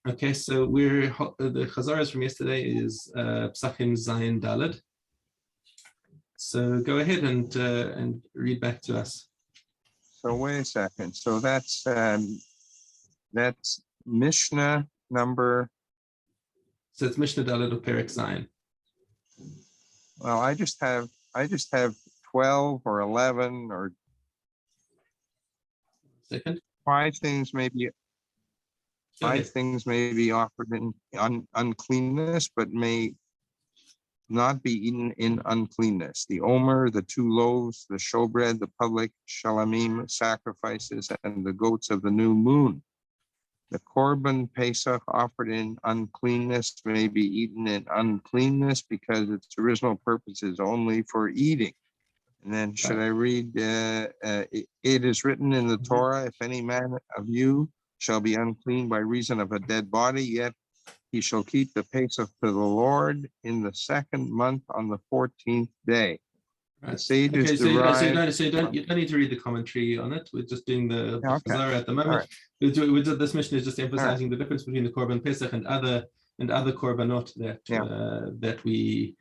Okay, so the Chazaras from yesterday is Pesachim Zayin Daled. So go ahead and read back to us. So wait a second. So that's Mishna number. So it's Mishna Daled of Perek Zayin. Well, I just have 12 or 11 or Second. Five things may be offered in uncleanness, but may not be eaten in uncleanness. The omer, the 2 loaves, the showbread, the public shalamim sacrifices, and the goats of the new moon. The korban Pesach offered in uncleanness may be eaten in uncleanness because its original purpose is only for eating. And then should I read, it is written in the Torah, if any man of you shall be unclean by reason of a dead body, yet he shall keep the Pesach to the Lord in the 2nd month on the 14th day. Right. The sages okay, so you don't need to read the commentary on it. We're just doing the Chazara at the moment. Right. This mission is just emphasizing the difference between the Korban Pesach and other korbanot that we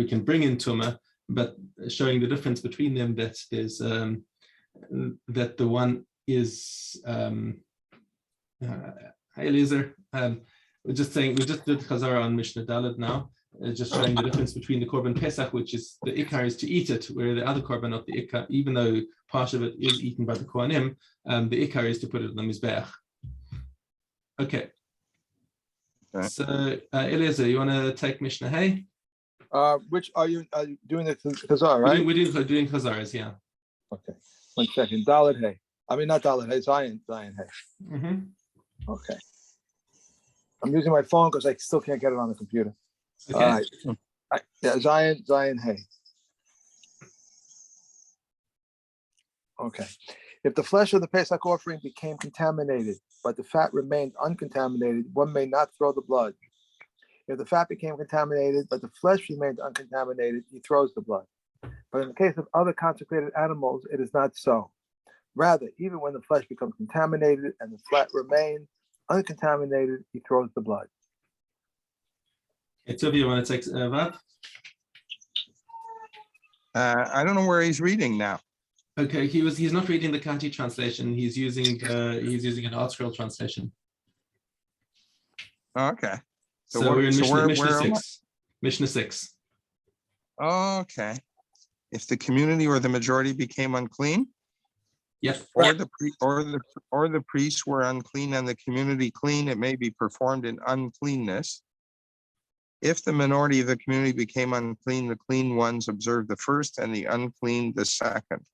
can bring in Tumah, but showing the difference between them. That there's that the one is Eliezer. We just did Chazara on Mishnah Dalet now. Just showing the difference between the Korban Pesach, which is the Ikar is to eat it, where the other Korban, not the Ikar, even though part of it is eaten by the Kohanim, the Ikar is to put it on the Mizbeach. Okay. So, Eliezer, you want to take Mishnah Hay? Which are you doing the Chazar, right? We're doing Chazaras, yeah. Okay. 1 second. Dalet Hay. I mean, not Dalet Hay, Zion Hay. Mm-hmm. Okay. I'm using my phone because I still can't get it on the computer. Okay. All right. Yeah, Zion Hay. Okay. If the flesh of the Pesach offering became contaminated, but the fat remained uncontaminated, one may not throw the blood. If the fat became contaminated, but the flesh remained uncontaminated, he throws the blood. But in the case of other consecrated animals, it is not so. Rather, even when the flesh becomes contaminated and the fat remains uncontaminated, he throws the blood. Okay, Toby, you want to take Vav? I don't know where he's reading now. Okay, he's not reading the Kati translation. He's using an ArtScroll translation. Okay. So we're in Mishnah 6. Mishnah 6. Okay. If the community or the majority became unclean, yep, or the priests were unclean and the community clean, it may be performed in uncleanness. If the minority of the community became unclean, the clean ones observe the first and the unclean the second.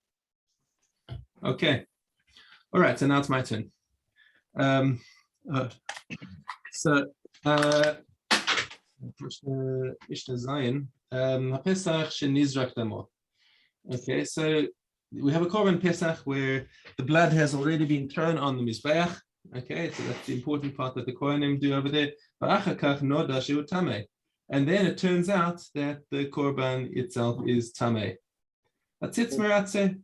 Okay. All right, so now it's my turn. Mishnah Zayin, Pesach shenizrak damo. Okay, so we have a Korban Pesach where the blood has already been thrown on the Mizbeach. Okay, so that's the important part that the Kohanim do over there. And then it turns out that the Korban itself is Tameh. Tzitz meratze.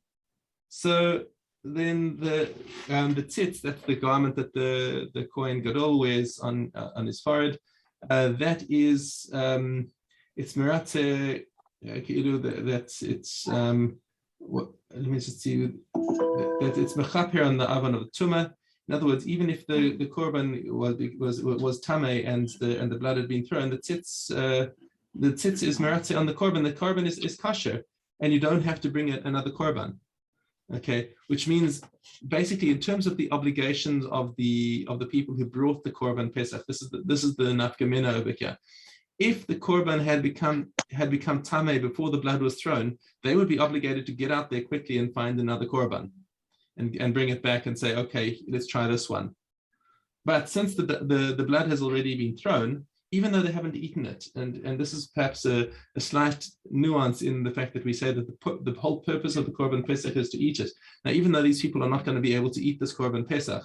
So then the tzitz, that's the garment that the Kohen Gadol wears on his forehead. That is it's meratze. Let me just see that it's mechaper on the avan of the tumah. In other words, even if the korban was tameh and the blood had been thrown, the tzitz is meratze on the korban. The korban is kosher, and you don't have to bring another korban. Okay, which means basically in terms of the obligations of the people who brought the korban pesach, this is the nafkamina over here. If the korban had become tameh before the blood was thrown, they would be obligated to get out there quickly and find another korban, and bring it back and say, okay, let's try this one. But since the blood has already been thrown, even though they haven't eaten it, and this is perhaps a slight nuance in the fact that we say that the whole purpose of the korban pesach is to eat it. Now, even though these people are not going to be able to eat this korban pesach,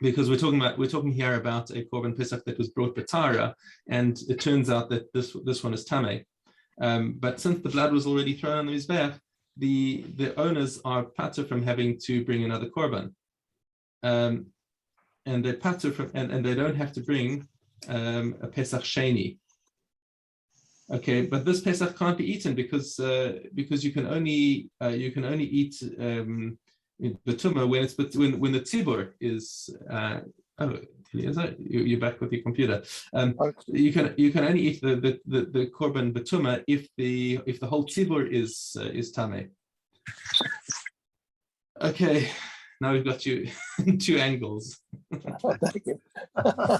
because we're talking here about a korban pesach that was brought b'tara, and it turns out that this one is tameh. But since the blood was already thrown on the mizbeach, the owners are patur from having to bring another korban. and they patur from, and they don't have to bring a Pesach Sheni. Okay, but this Pesach can't be eaten because you can only eat Batuma when it's when the tzibur is. You're back with your computer. You can only eat the korban Batuma if the whole tzibur is tameh. Okay, now we've got you two angles. Thank you. I'll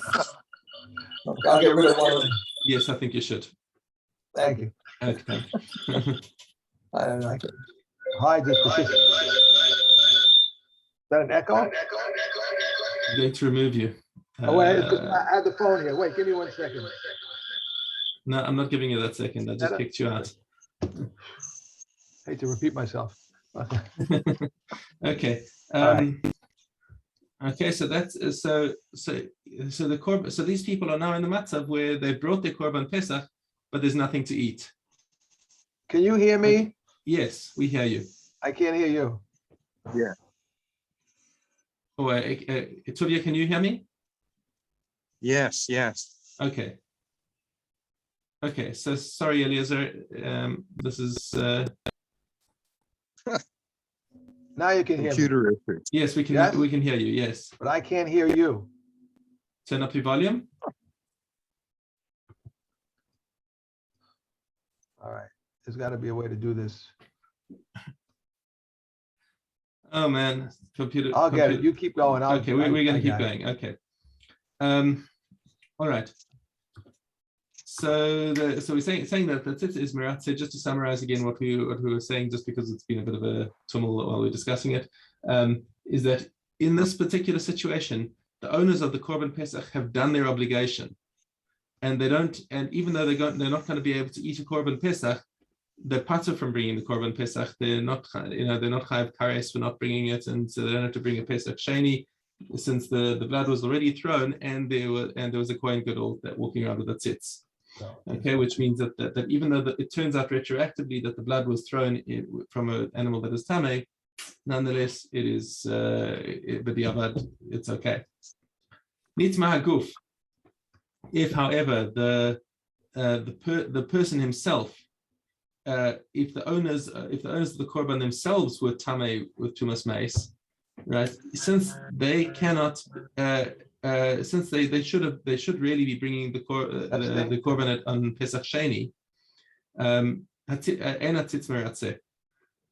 get rid of one of them. Yes, I think you should. Thank you. Okay. I don't like it. Hi, just is that an echo? I'm going to remove you. Oh, wait, I had the phone here. Wait, give me 1 second. No, I'm not giving you that second. I just kicked you out. Hate to repeat myself. Okay. Right. Okay, so that's so the korban. So these people are now in the matzav where they brought their korban pesach, but there's nothing to eat. Can you hear me? Yes, we hear you. I can't hear you. Yeah. Oh, Tuvia, can you hear me? Yes, yes. Okay. Okay, so sorry, Eliezer. This is Now you can hear me, Computer issue. yes, we can Yes? we can hear you. Yes, but I can't hear you. turn up your volume. All right, there's got to be a way to do this. Oh man, computer. I'll get it. You keep going. Okay, we're going to I keep got it. going. Okay. All right. So we're saying that the tzitz is miratze. Just to summarize again what we were saying, just because it's been a bit of a tumult while we're discussing it, is that in this particular situation, the owners of the korban pesach have done their obligation, and they don't. And even though they're not going to be able to eat a korban pesach, they're patur from bringing the korban pesach. They're not chayav kares for not bringing it, and so they don't have to bring a pesach sheni, since the blood was already thrown, and there was a kohen gadol that walking around with the tzitz. Okay, which means that even though it turns out retroactively that the blood was thrown from an animal that is tameh, nonetheless it is b'diavad, it's okay. Nitzma haguf. If, however, the person himself, if the owners of the korban themselves were tameh with tumas meis, right? Since they cannot, since they should really be bringing the korban on Pesach Sheni.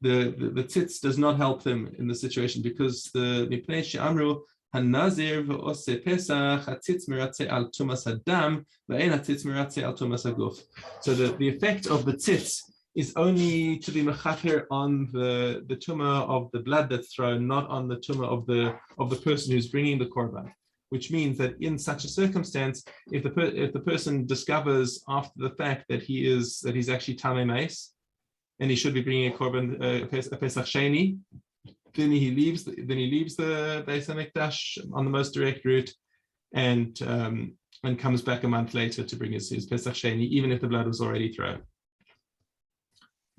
The tzitz does not help them in the situation, because the mipnei she'amru hanazir v'oseh pesach hatzitz meratze al tumas hadam ve'en hatzitz meratze al tumas haguf. So the effect of the tzitz is only to be mechaper on the tumah of the blood that's thrown, not on the tumah of the person who's bringing the korban. Which means that in such a circumstance, if the person discovers after the fact that he's actually tameh meis, and he should be bringing a korban a pesach sheni, then he leaves the Beis Hamikdash on the most direct route, and comes back a month later to bring his pesach sheni, even if the blood was already thrown.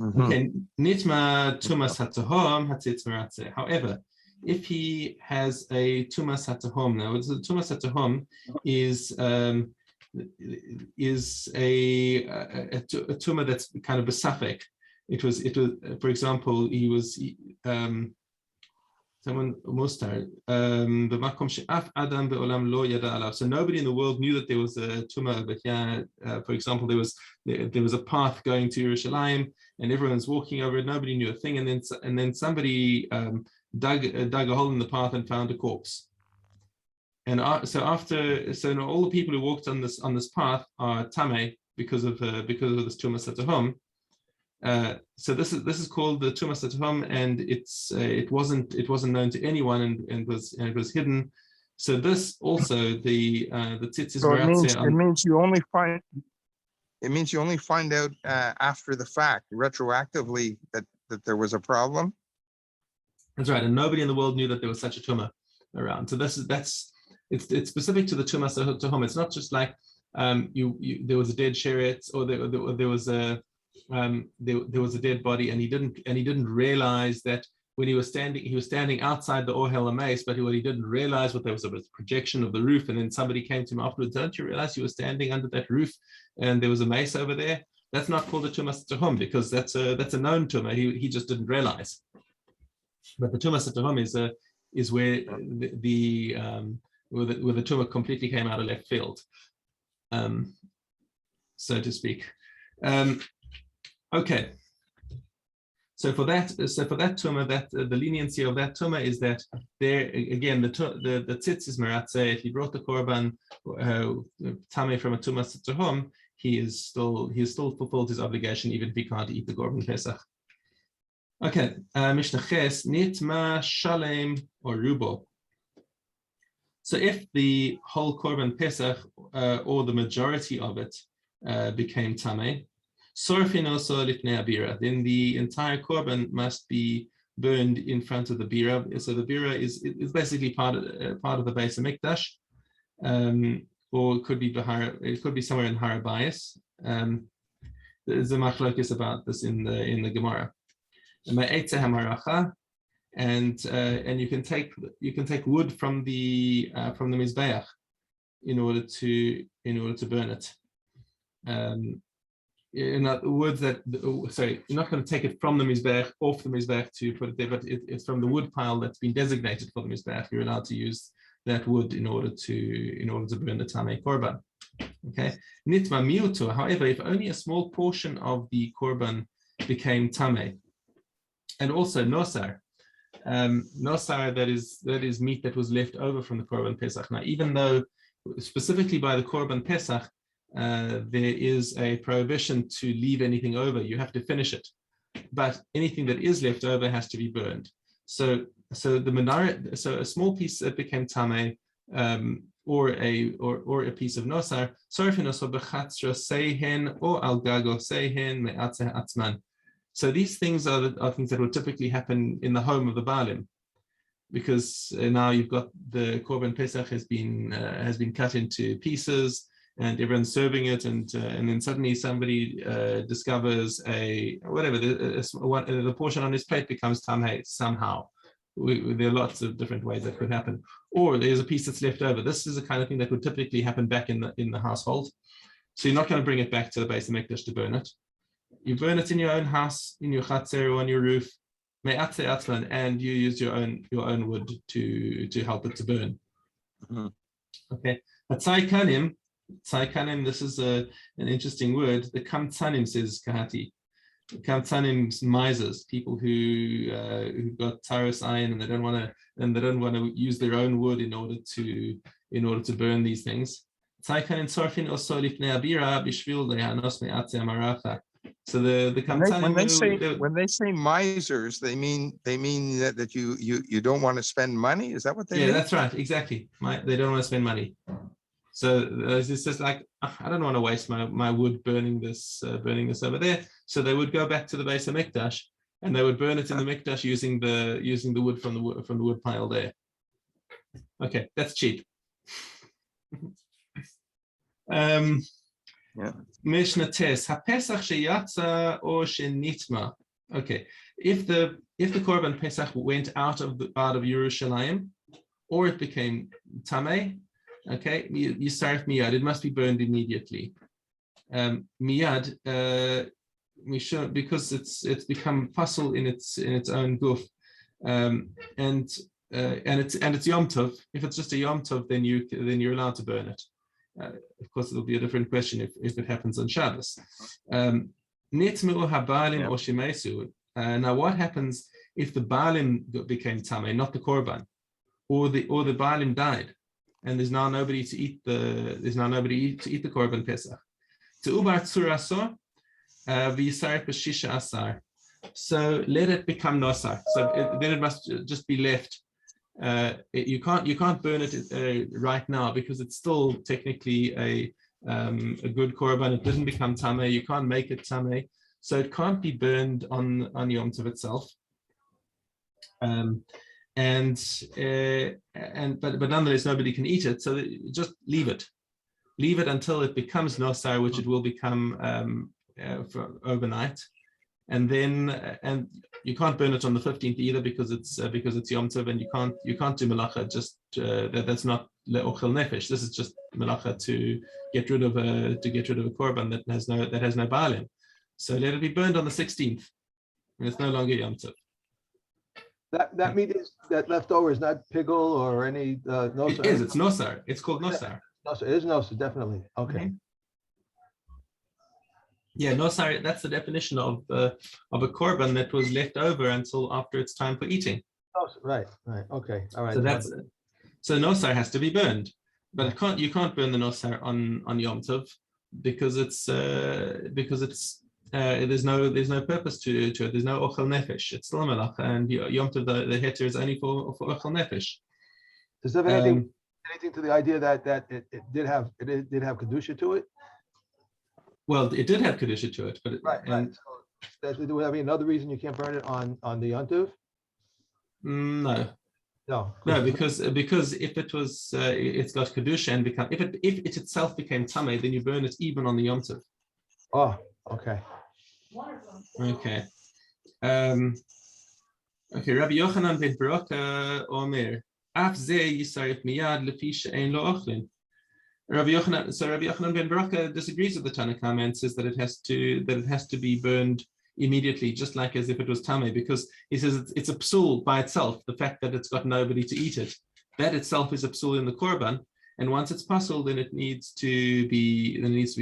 Okay, nitma tumas hatahom hatzitz meratze. However, if he has a tumas hatahom, now the tumas hatahom is a tumah that's kind of a suffix. It was for example, he was someone mustar b'makom she'af adam be'olam lo yada alav. So nobody in the world knew that there was a tumah. But yeah, for example, there was a path going to Yerushalayim, and everyone's walking over it. Nobody knew a thing, and then somebody dug a hole in the path and found a corpse. And so all the people who walked on this path are tameh because of this tumas hatahom. So this is called the tumas hatahom, and it wasn't known to anyone, and it was hidden. So this also the tzitz is meratze. It means you only find out after the fact, retroactively, that there was a problem. That's right, and nobody in the world knew that there was such a tumah around. So it's specific to the tumas hatahom. It's not just like there was a dead sheret, or there was a dead body, and he didn't realize that when he was standing outside the Ohel Mace, but what he didn't realize what there was a projection of the roof, and then somebody came to him afterwards, don't you realize you were standing under that roof and there was a mace over there? That's not called a Tumas Tehom, because that's a known Tumah. He just didn't realize. But the Tumas Tehom is where the Tumah completely came out of left field, so to speak. Okay. So for that tumah, the leniency of that tumah is that there again the tzitz is meratze. If he brought the korban tameh from a tumah tehom, he is still fulfilled his obligation even if he can't eat the korban pesach. Okay, Mishna ches nitma shalem or rubo. So if the whole korban pesach or the majority of it became tameh, then the entire korban must be burned in front of the bira. So the bira is basically part of the Beis Hamikdash, or it could be somewhere in Harabayas. There's a machlokes about this in the Gemara. And you can take wood from the mizbeach in order to burn it. In other words, you're not going to take it from the mizbeach, off the mizbeach to put it there, but it's from the wood pile that's been designated for the mizbeach. You're allowed to use that wood in order to burn the tameh korban. Okay. Nitma miuto. However, if only a small portion of the korban became tameh, and also nosar, that is meat that was left over from the korban pesach. Now, even though specifically by the korban pesach, there is a prohibition to leave anything over. You have to finish it, but anything that is left over has to be burned. So the menorah, so a small piece that became tameh, or a piece of nosar, or al gago sehen me'atzeh atzman. So these things are things that would typically happen in the home of the Baalim, because now you've got the korban pesach has been cut into pieces, and everyone's serving it, and then suddenly somebody discovers the portion on his plate becomes tameh somehow. There are lots of different ways that could happen. Or there's a piece that's left over. This is the kind of thing that would typically happen back in the household. So you're not going to bring it back to the Beis Hamikdash to burn it. You burn it in your own house, in your chatzer or on your roof, me'atzeh atzlan, and you use your own wood to help it to burn. Mm-hmm. Okay. Tzai-kanim, this is an interesting word. The kamtzanim says kahati. Kamtzanim misers, people who've got taros ayin and they don't want to use their own wood in order to burn these things. Tzai-kanim tzorfin oso lifnei abira bishvil lehanos me'atzeh amaracha. So the kamtzanim, when they say misers, they mean that you don't want to spend money. Is that what they mean? Yeah, that's right, exactly. They don't want to spend money. So it's just like, I don't want to waste my wood burning this over there. So they would go back to the Beis Hamikdash and they would burn it in the mikdash using the wood from the wood pile there. Okay, that's cheap. Mishna tes hapesach sheyatza or shenitma. Okay, if the korban pesach went out of Yerushalayim, or it became tameh. Okay, you start miyad. It must be burned immediately. Miyad, because it's become pasul in its own guf, and it's Yom Tov. If it's just a Yom Tov, then you're allowed to burn it. Of course, it'll be a different question if it happens on Shabbos. Nitmeu habalim or shimesu. Now, what happens if the balim became tameh, not the korban, or the balim died? And there's now nobody to eat the korban pesach. To ubar tzuraso v'yisaret b'shisha asar. So let it become nosar. So then it must just be left. You can't burn it right now because it's still technically a good korban. It didn't become tameh. You can't make it tameh, so it can't be burned on Yom Tov itself. But nonetheless, nobody can eat it. So just leave it until it becomes nosar, which it will become for overnight. and then and you can't burn it on the 15th either because it's Yom Tov, and you can't do melacha. Just that's not le'ochel nefesh. This is just melacha to get rid of a korban that has no baalim. So let it be burned on the 16th, and it's no longer Yom Tov. That meat is that leftover is not pigul or any nosar. It is. It's nosar. It's called nosar. Nosar. It is nosar, definitely. Okay. Mhm. Yeah, nosar. That's the definition of a korban that was left over until after it's time for eating. Nosar, right. Okay. All right. So nosar has to be burned, but you can't burn the nosar on Yom Tov because there's no purpose to it. There's no ochel nefesh. It's still a melacha, and Yom Tov the heter is only for ochel nefesh. Does that have anything to the idea that it did have kedusha to it? Well, it did have kedusha to it, but Right. So do we have another reason you can't burn it on the Yom Tov? No, because if it was it's got kedusha and if it itself became tamei, then you burn it even on the Yom Tov. Oh, okay. Okay. Okay. Rabbi Yochanan ben Baruch Omer, Af ze yisarif miyad lefi she'ein lo ochlin. Rabbi Yochanan ben Baruch disagrees with the Tanna Kama and says that it has to be burned immediately, just like as if it was tamei, because he says it's a psul by itself. The fact that it's got nobody to eat it, that itself is a psul in the korban, and once it's pasul, then it needs to be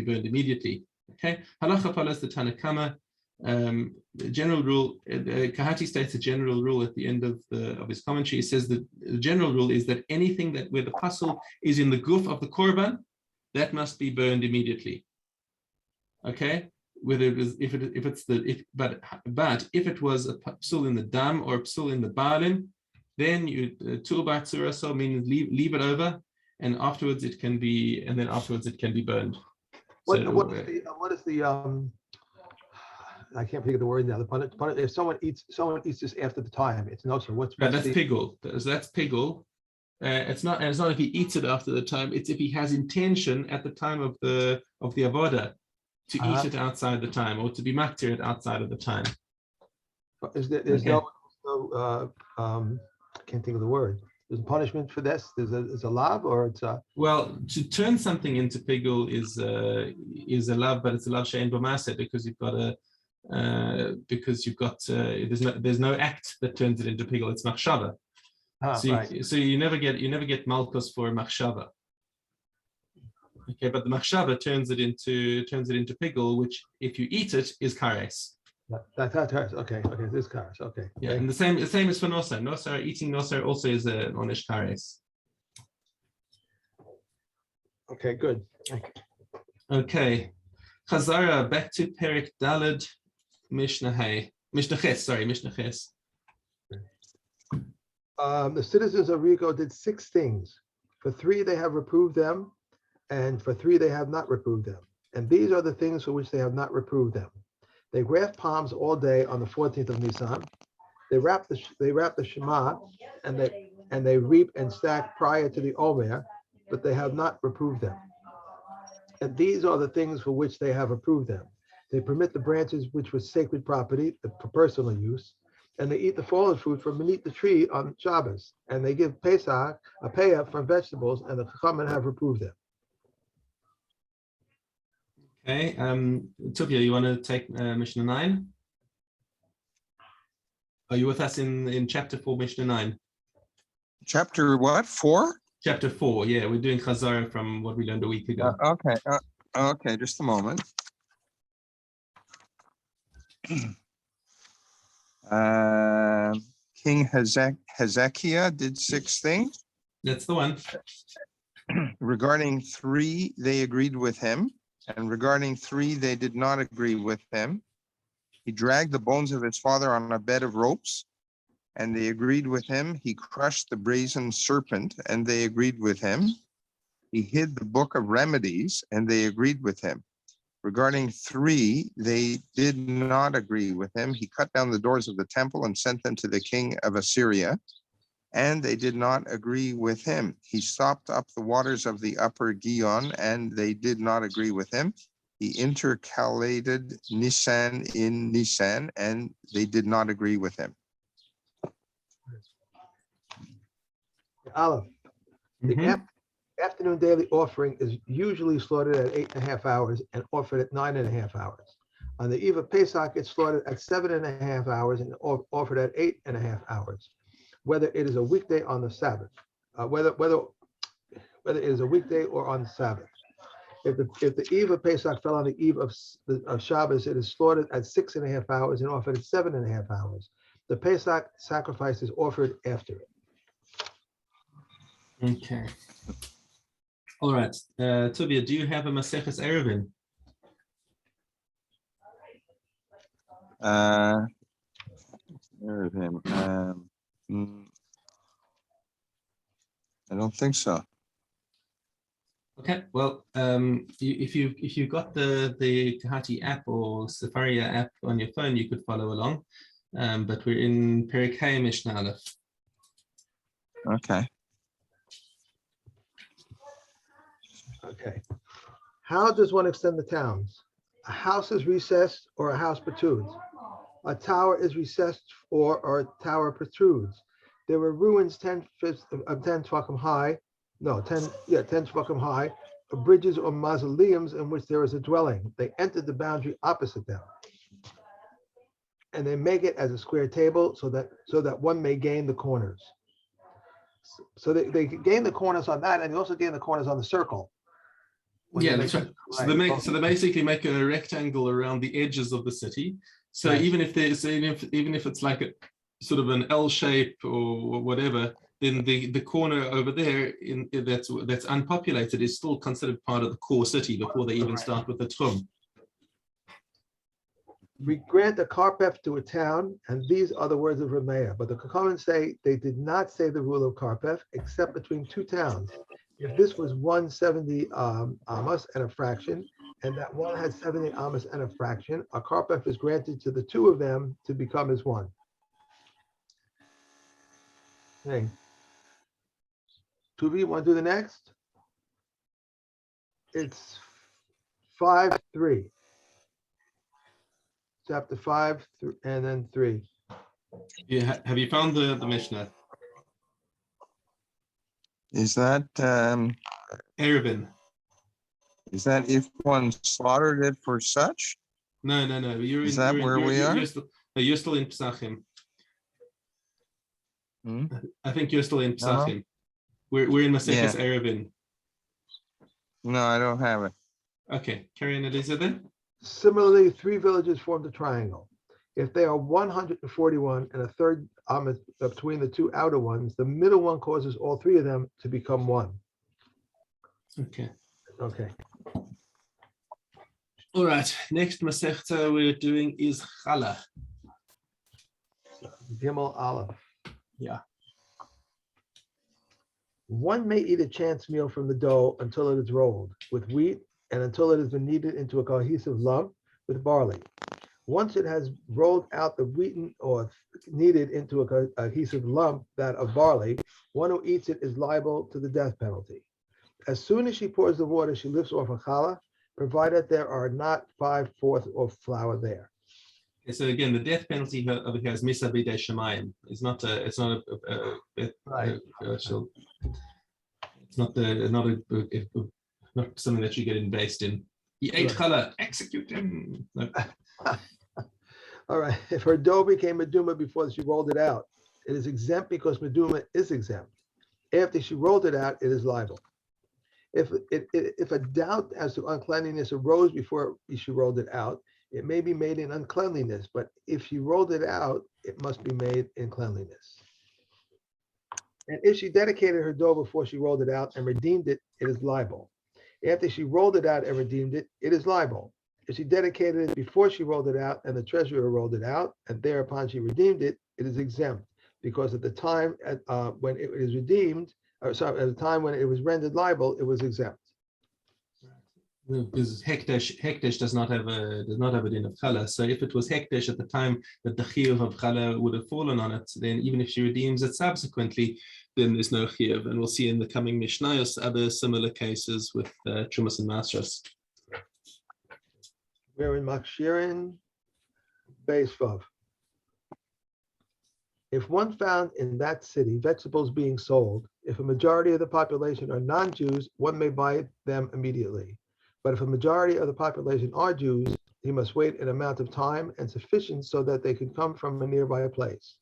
burned immediately. Okay, halacha follows the Tanna Kama. The general rule, Kahati states a general rule at the end of his commentary. He says that the general rule is that anything that where the pasul is in the guf of the korban, that must be burned immediately. Okay, whether it is but if it was a psul in the dam or a psul in the baalim, then you tu'bar tzura, meaning leave it over, and afterwards it can be burned. What is the I can't think of the word now. The punit, if someone eats this after the time, it's no. So that's pigul. That's pigul. It's not if he eats it after the time. It's if he has intention at the time of the avoda to eat it outside the time, or to be maktir it outside of the time. There's no I can't think of the word. There's a punishment for this. There's a lav, or it's a. Well, to turn something into pigul is a lav, but it's a lav she'ein b'maaseh because there's no act that turns it into pigul. It's machshava. So you never get malchus for machshava. Okay, but the machshava turns it into pigul, which if you eat it is kares. That's okay. This is kares. Okay. Yeah, and the same is for nosar. Nosar, eating nosar also is an onish kares. Okay, good. Okay. Chazara, back to Perik Daled Mishna Ches. The citizens of Rico did 6 things. For 3 they have reproved them, and for 3 they have not reproved them. And these are the things for which they have not reproved them. They graft palms all day on the 14th of Nisan. They wrap the Shema, and they reap and stack prior to the Omer, but they have not reproved them. And these are the things for which they have approved them. They permit the branches which was sacred property for personal use, and they eat the fallen fruit from beneath the tree on Shabbos, and they give Pesach a payah from vegetables, and the Chachamim have reproved them. Okay, Tuvia, you want to take Mishnah 9? Are you with us in chapter 4, Mishnah 9? Chapter what? 4? Chapter 4, yeah, we're doing Chazara from what we learned a week ago. Okay, just a moment. King Hezekiah did 6 things. That's the one. Regarding 3, they agreed with him, and regarding 3, they did not agree with him. He dragged the bones of his father on a bed of ropes, and they agreed with him. He crushed the brazen serpent, and they agreed with him. He hid the book of remedies, and they agreed with him. Regarding 3, they did not agree with him. He cut down the doors of the temple and sent them to the king of Assyria, and they did not agree with him. He stopped up the waters of the upper Gihon, and they did not agree with him. he intercalated Nisan in Nisan, and they did not agree with him. Aleph. The Mhm. afternoon daily offering is usually slaughtered at 8.5 hours and offered at 9.5 hours. On the eve of Pesach, it's slaughtered at 7.5 hours and offered at 8.5 hours, whether it is a weekday on the Sabbath, whether it is a weekday or on the Sabbath. If the eve of Pesach fell on the eve of Shabbos, it is slaughtered at 6.5 hours and offered at 7.5 hours. The Pesach sacrifice is offered after it. Okay. All right. Tovia, do you have a Maseches Eruvin? Where is him? I don't think so. Okay. Well, if you got the Kahati app or Safaria app on your phone, you could follow along. But we're in Perek Hey Mishna Aleph. Okay. Okay. How does one extend the towns? A house is recessed or a house protrudes. A tower is recessed or a tower protrudes. There were ruins 10 tefachim high, 10 tefachim high, bridges or mausoleums in which there is a dwelling. They entered the boundary opposite them. And they make it as a square table so that one may gain the corners. So they gain the corners on that, and they also gain the corners on the circle. Yeah, that's right. So they basically make a rectangle around the edges of the city. So Right. even if it's like a sort of an L shape or whatever, then the corner over there that's unpopulated is still considered part of the core city before they even start with the Tchum. We grant a karpef to a town, and these are the words of Rameh. But the Chachamim say they did not say the rule of karpef except between two towns. If this was 170 amos and a fraction, and that one had 70 amos and a fraction, a karpef is granted to the two of them to become as one. Okay. Tuvi, want to do the next? It's 5:3. Chapter 5 and then 3. Yeah, have you found the Mishnah? Is that Eruvin. if one slaughtered it for such? No. Is that where we are? You're still in Pesachim. Hmm? I think you're still in Pesachim. We're in Maseches Eruvin. No, I don't have it. Okay, carry on, Elisa then. Similarly, 3 villages formed a triangle. If they are 141 and a third amos between the 2 outer ones, the middle one causes all 3 of them to become one. Okay. Okay. All right. Next Masechta we're doing is Challah. Gimel Aleph. Yeah. One may eat a chance meal from the dough until it is rolled with wheat and until it has been kneaded into a cohesive lump with barley. Once it has rolled out the wheaten or kneaded into a cohesive lump, that of barley, one who eats it is liable to the death penalty. As soon as she pours the water, she lifts off a challah, provided there are not 5/4 of flour there. Okay, so again, the death penalty over here is Misa B'dei Shemayim. It's not it's not not something that you get invest in. He ate challah, execute him. No. All right. If her dough became meduma before she rolled it out, it is exempt because meduma is exempt. After she rolled it out, it is liable. If a doubt as to uncleanliness arose before she rolled it out, it may be made in uncleanliness, but if she rolled it out, it must be made in cleanliness. And if she dedicated her dough before she rolled it out and redeemed it, it is liable. After she rolled it out and redeemed it, it is liable. If she dedicated it before she rolled it out and the treasurer rolled it out, and thereupon she redeemed it, it is exempt, because at the time when it is redeemed, at the time when it was rendered liable, it was exempt. Because hekdesh does not have a din of challah. So if it was hekdesh at the time that the chiyuv of challah would have fallen on it, then even if she redeems it subsequently, then there's no chiyuv. And we'll see in the coming mishnayos other similar cases with trumas and masras. We're in Makshirin Beis Vav. If one found in that city vegetables being sold, if a majority of the population are non-Jews, one may buy them immediately. But if a majority of the population are Jews, he must wait an amount of time and sufficient so that they can come from a nearby place.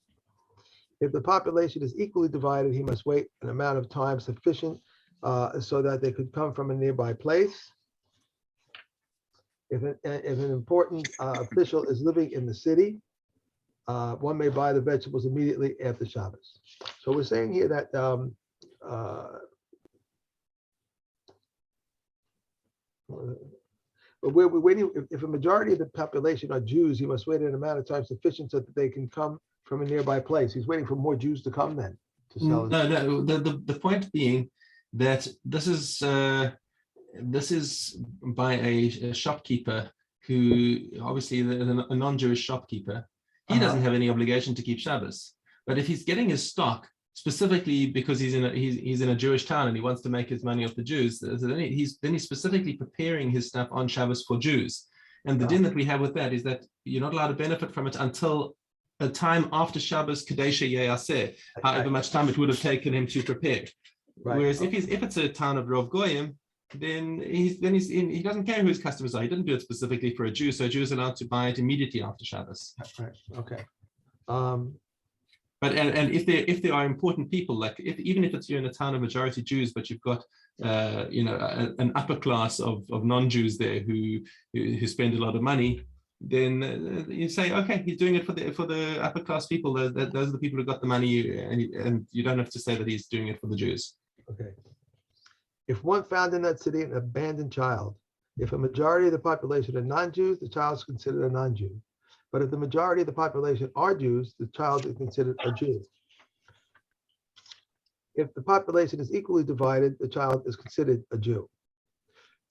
If the population is equally divided, he must wait an amount of time sufficient so that they could come from a nearby place. If an important official is living in the city, one may buy the vegetables immediately after Shabbos. So we're saying here that but we're waiting. If a majority of the population are Jews, he must wait an amount of time sufficient so that they can come from a nearby place. He's waiting for more Jews to come then to sell. No. The point being that this is by a shopkeeper who obviously a non-Jewish shopkeeper. He doesn't have any obligation to keep Shabbos. But if he's getting his stock specifically because he's in a Jewish town and he wants to make his money off the Jews, then he's specifically preparing his stuff on Shabbos for Jews. And the din that we have with that is that you're not allowed to benefit from it until a time after Shabbos Kadesha Yeyaseh, however much time it would have taken him to prepare. Right. Whereas if it's a town of Rov Goyim, then he doesn't care who his customers are. He didn't do it specifically for a Jew, so a Jew is allowed to buy it immediately after Shabbos. Right. Okay. But if there are important people, like even if it's you're in a town of majority Jews, but you've got an upper class of non-Jews there who spend a lot of money, then you say, okay, he's doing it for the upper class people. Those are the people who got the money, and you don't have to say that he's doing it for the Jews. Okay. If one found in that city an abandoned child, if a majority of the population are non-Jews, the child is considered a non-Jew. But if the majority of the population are Jews, the child is considered a Jew. If the population is equally divided, the child is considered a Jew.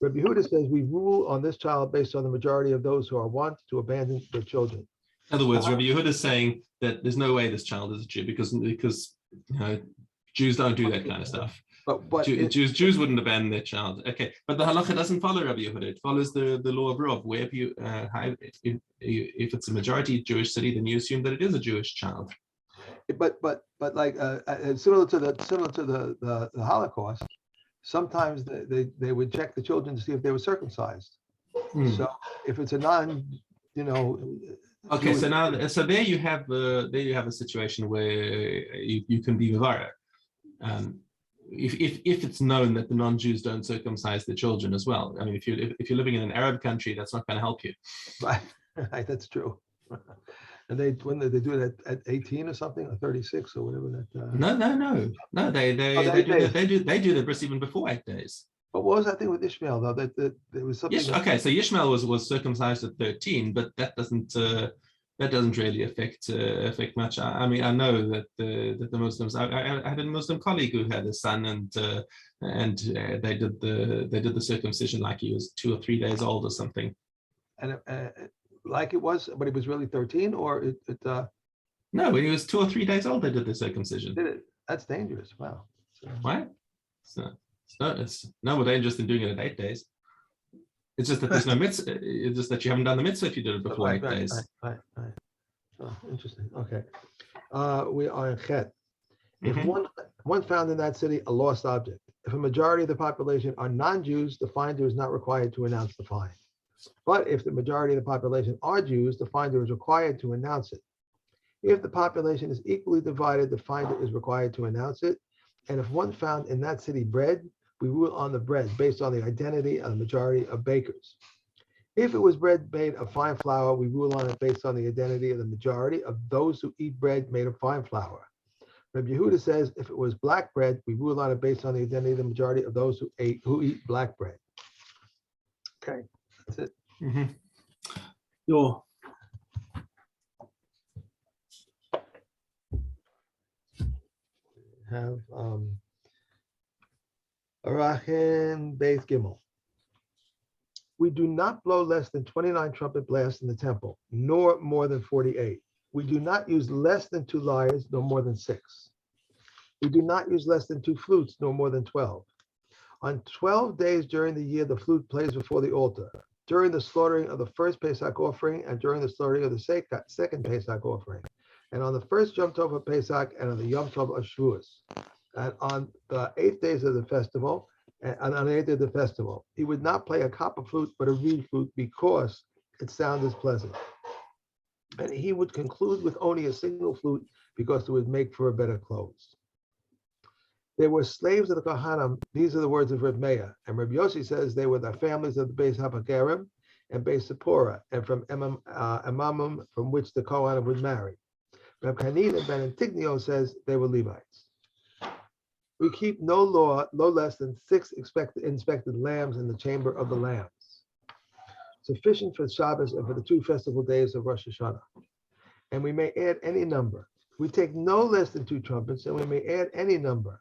Rabbi Yehuda says we rule on this child based on the majority of those who are wont to abandon their children. In other words, Rabbi Yehuda is saying that there's no way this child is a Jew because Jews don't do that kind of stuff. But Jews wouldn't abandon their child. Okay, but the halacha doesn't follow Rabbi Yehuda. It follows the law of Rov. Where if it's a majority Jewish city, then you assume that it is a Jewish child. But like similar to the Holocaust, sometimes they would check the children to see if they were circumcised. So if it's a okay, so there you have a situation where you can be Mavara. If it's known that the non-Jews don't circumcise their children as well. I mean, if you're living in an Arab country, that's not going to help you. Right, that's true. And when they do it at 18 or something, or 36 or whatever that. No. They do the bris even before 8 days. But what was that thing with Ishmael though? That there was something. Okay, so Ishmael was circumcised at 13, but that doesn't really affect much. I mean, I know that the Muslims. I had a Muslim colleague who had a son, and they did the circumcision like he was 2 or 3 days old or something. And like it was, but it was really 13, or it. No, when he was 2 or 3 days old, they did the circumcision. Did it? That's dangerous. Wow. Why? It's no more dangerous than doing it at 8 days. It's just that there's no mitzvah. It's just that you haven't done the mitzvah if you did it before 8 days. Right. Oh, interesting. Okay. We are in Chet. If one found in that city a lost object, if a majority of the population are non-Jews, the finder is not required to announce the find. But if the majority of the population are Jews, the finder is required to announce it. If the population is equally divided, the finder is required to announce it. And if one found in that city bread, we rule on the bread based on the identity of the majority of bakers. If it was bread made of fine flour, we rule on it based on the identity of the majority of those who eat bread made of fine flour. Rabbi Yehuda says if it was black bread, we rule on it based on the identity of the majority of those who eat black bread. Okay, that's it. Yo. Have Arachin Beis Gimel. We do not blow less than 29 trumpet blasts in the temple, nor more than 48. We do not use less than 2 lyres, nor more than 6. We do not use less than 2 flutes, nor more than 12. On 12 days during the year, the flute plays before the altar. during the slaughtering of the first Pesach offering and during the slaughtering of the second Pesach offering, and on the first Yom Tov of Pesach and on the Yom Tov of Shavuos, and on the 8 days of the festival, and on the 8th day of the festival. He would not play a copper flute but a reed flute because its sound is pleasant. And he would conclude with only a single flute because it would make for a better close. They were slaves of the Kohanim. These are the words of Reb Meir. And Reb Yossi says they were the families of the Beis Habagerim and Beis Sephora, and from Emamim, from which the Kohanim would marry. Reb Chanin and Ben Antignio says they were Levites. We keep no less than 6 inspected lambs in the chamber of the lambs, sufficient for Shabbos and for the 2 festival days of Rosh Hashanah. And we may add any number. We take no less than 2 trumpets, and we may add any number.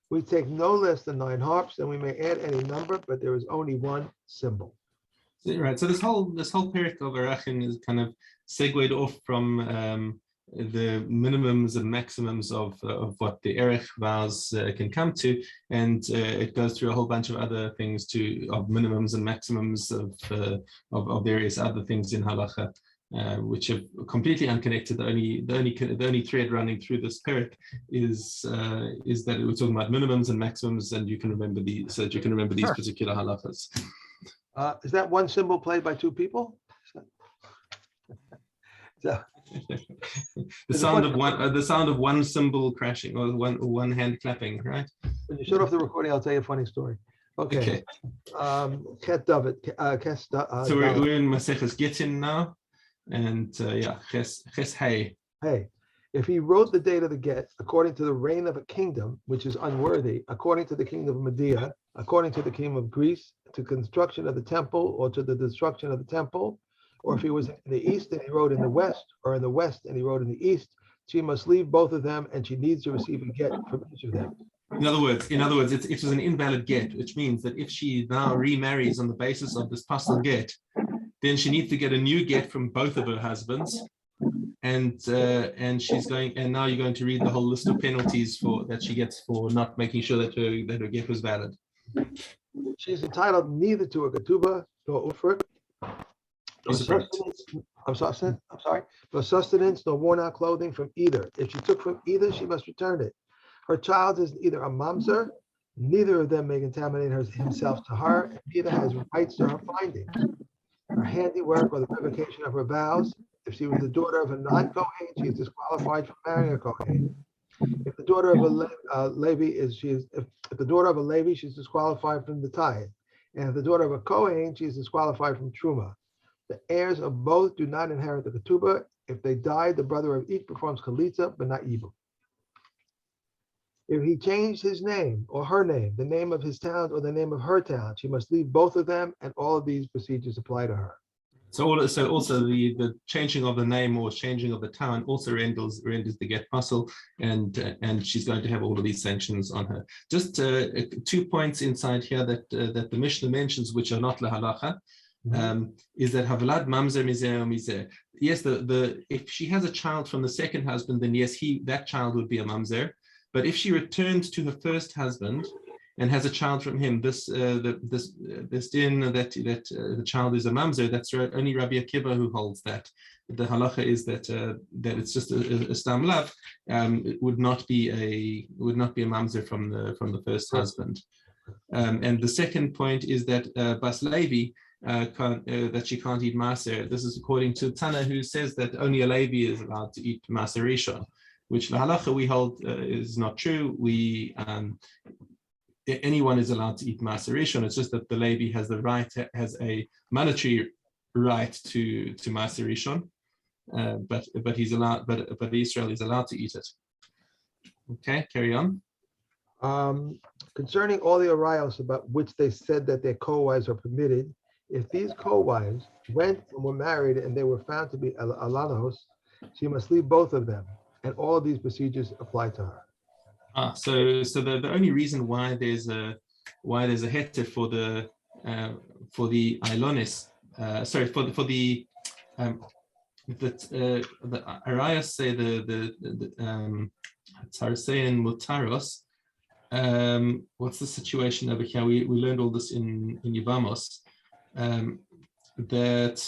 We take no less than 9 harps, and we may add any number, but there is only 1 cymbal. Right. So this whole period of Arachin is kind of segued off from the minimums and maximums of what the Erech vows can come to, and it goes through a whole bunch of other things too, of minimums and maximums of various other things in halacha, which are completely unconnected. The only thread running through this parak is that we're talking about minimums and maximums, and you can remember these, so that you can remember these particular halachas. Is that 1 cymbal played by 2 people? So, the sound of one cymbal crashing, or one hand clapping, right? when you shut off the recording, I'll tell you a funny story. Okay. Ket David. So we're in Maseches Gittin now, and Ches Hey. Hey, if he wrote the date of the get according to the reign of a kingdom which is unworthy, according to the kingdom of Medea, according to the kingdom of Greece, to construction of the temple or to the destruction of the temple, or if he was in the east and he wrote in the west, or in the west and he wrote in the east, she must leave both of them, and she needs to receive a get from each of them. In other words, it was an invalid get, which means that if she now remarries on the basis of this pasul get, then she needs to get a new get from both of her husbands, and she's going. And now you're going to read the whole list of penalties that she gets for not making sure that her get was valid. She's entitled neither to a ketubah nor ufrik, nor sustenance, nor worn out clothing from either. If she took from either, she must return it. Her child is either a mamzer, neither of them may contaminate himself to her, and neither has rights to her findings. Her handiwork or the revocation of her vows. If she was the daughter of a non-Kohen, she is disqualified from marrying a Kohen. If the daughter of a Levi if the daughter of a Levi, she's disqualified from the tithe. And if the daughter of a Kohen, she is disqualified from truma. The heirs of both do not inherit the ketubah. If they die, the brother of each performs chalitza, but not yibum. If he changed his name or her name, the name of his town or the name of her town, she must leave both of them, and all of these procedures apply to her. So also the changing of the name or changing of the town also renders the get pasul, and she's going to have all of these sanctions on her. Just 2 points inside here that the Mishna mentions, which are not lahalacha, is that havlad mamzer mizer mizer. Yes, if she has a child from the second husband, then yes, that child would be a mamzer. But if she returns to her first husband and has a child from him, this din that the child is a mamzer, that's only Rabbi Akiva who holds that. The halacha is that it's just a stam lav. It would not be a mamzer from the first husband. And the second point is that Bas Levi that she can't eat maser. This is according to Tana, who says that only a Levi is allowed to eat maser rishon, which the halacha we hold is not true. Anyone is allowed to eat maser rishon. It's just that the Levi has a monetary right to maser rishon, but he's allowed. But Israel is allowed to eat it. Okay, carry on. Concerning all the arayos about which they said that their co-wives are permitted, if these co-wives went and were married and they were found to be alanos, she must leave both of them, and all of these procedures apply to her. So the only reason why there's a heter for the ilonis, the arayos say the Tzaresein Mutaros. What's the situation over here? We learned all this in Yevamos. that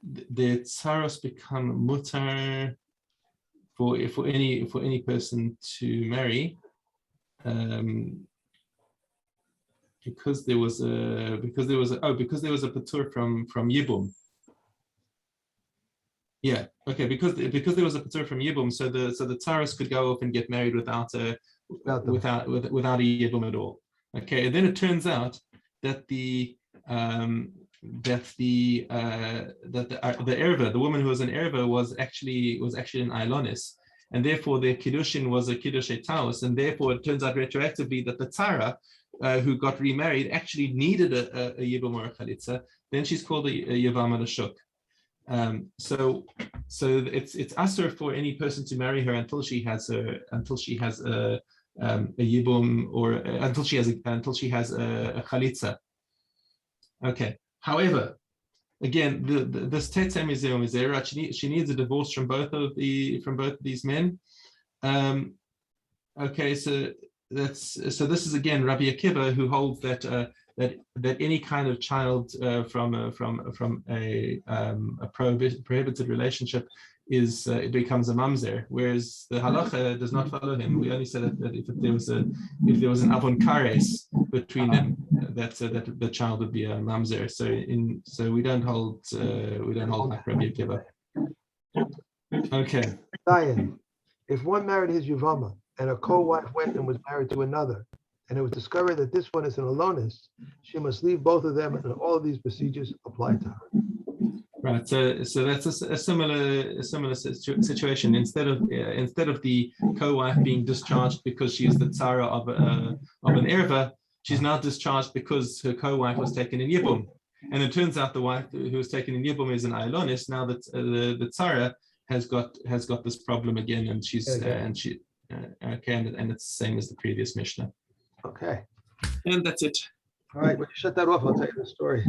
the tsaros become mutar for any person to marry, because there was a patur from Yibum. Yeah, okay, because there was a patur from Yibum, so the tsaros could go off and get married without a Yibum at all. Okay, and then it turns out that the erva, the woman who was an erva, was actually an Ilonis, and therefore their kiddushin was a kiddush taus, and therefore it turns out retroactively that the tzara who got remarried actually needed a yibum or a chalitza. Then she's called a yavam l'shuk. So it's asur for any person to marry her until she has a yibum, or until she has a chalitza. Okay. However, again, this tetzem is zera. She needs a divorce from both of these men. Okay, so this is again Rabbi Akiva, who holds that any kind of child from a prohibited relationship it becomes a mamzer, whereas the halacha does not follow him. We only said that if there was an avon kares between them, that the child would be a mamzer. So we don't hold like Rabbi Akiva. Okay. Zion, if one married his yuvama and a co-wife went and was married to another, and it was discovered that this one is an alonis, she must leave both of them, and all of these procedures apply to her. Right. So that's a similar situation. Instead of the co-wife being discharged because she is the tzara of an erva, she's now discharged because her co-wife was taken in yibum, and it turns out the wife who was taken in yibum is an ilonis. Now that the tzara has got this problem again, and she's and it's the same as the previous Mishna. Okay. And that's it. All right. When you shut that off, I'll tell you the story.